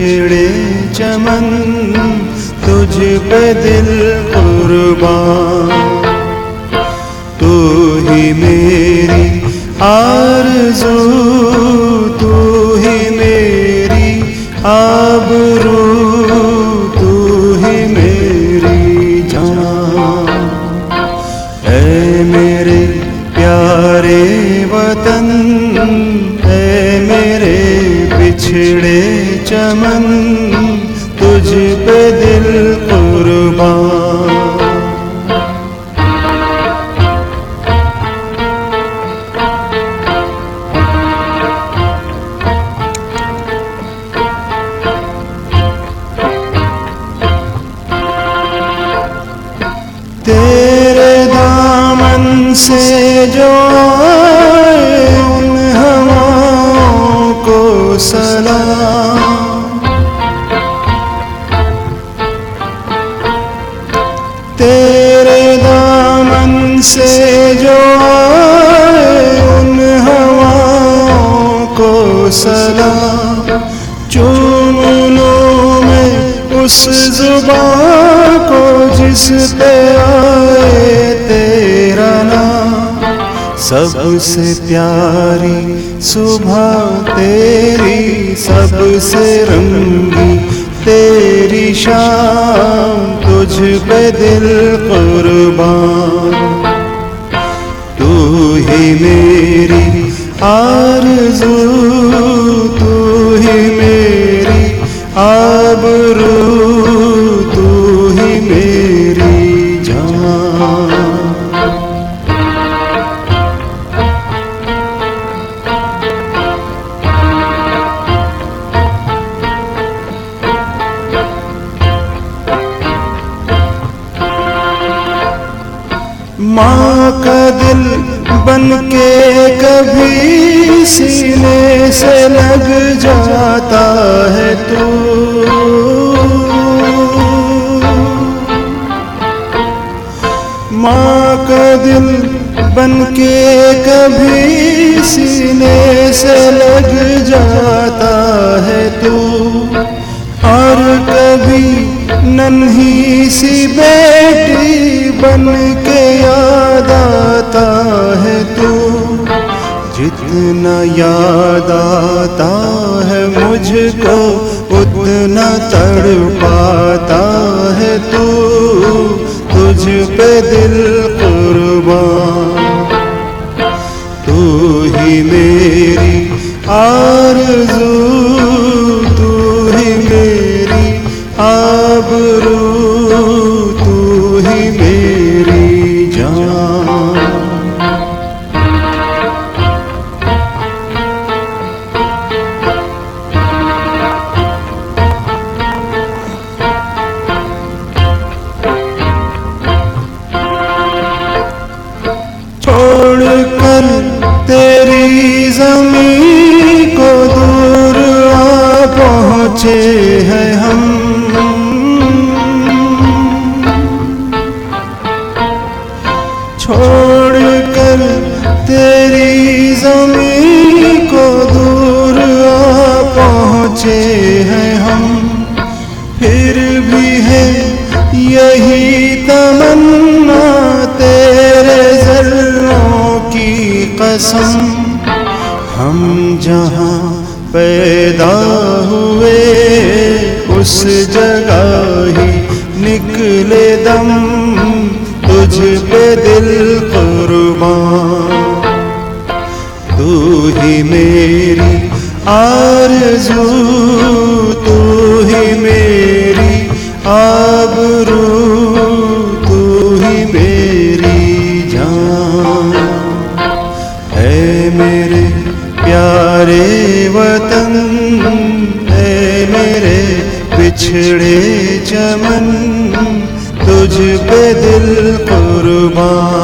बिछड़े चमन तुझ पे दिल कुर्बान। तू ही मेरी आरज़ू, तू ही मेरी आबरू, तू ही मेरी जान। ऐ मेरे प्यारे वतन, ऐ मेरे बिछड़े चमन तुझ पे दिल कुर्बान। तेरे दामन से जो आए उन हवाओं को सलाम। तेरे दामन से जो आए उन हवाओं को सलाम। चूम लूं मैं उस जुबां को जिस पे आए तेरा नाम। सबसे प्यारी सुबह तेरी, सबसे रंगी तेरी शाम, तुझ पे दिल कुर्बान। तू ही मेरी आरज़ू, तू ही मेरी आबरू, तू ही मेरी जान। माँ का दिल बन के कभी सीने से लग जाता है तू। माँ का दिल बन के कभी सीने से लग जाता है तू। और कभी नन्ही सी बेटी बन के याद आता है तू। जितना याद आता है मुझको उतना तड़पाता है तू। तुझ पे दिल कुर्बान। तू ही मेरी आरज़ू, तू ही मेरी आबरू, तू ही मेरी जान। छोड़कर तेरी ज़मीं को दूर आ पहुँचे हैं हम। छोड़कर तेरी ज़मीं को दूर आ पहुँचे हैं हम। फिर भी है यही तमन्ना तेरे ज़र्रों की कसम। हम जहाँ पैदा हुए उस जगह ही निकले दम। तुझ पे दिल कुर्बान। तू ही मेरी आरज़ू, तू ही मेरी आबरू, तू ही मेरी जान। ऐ मेरे प्यारे वतन, ऐ मेरे बिछड़े चमन तुझ पे दिल कुर्बान।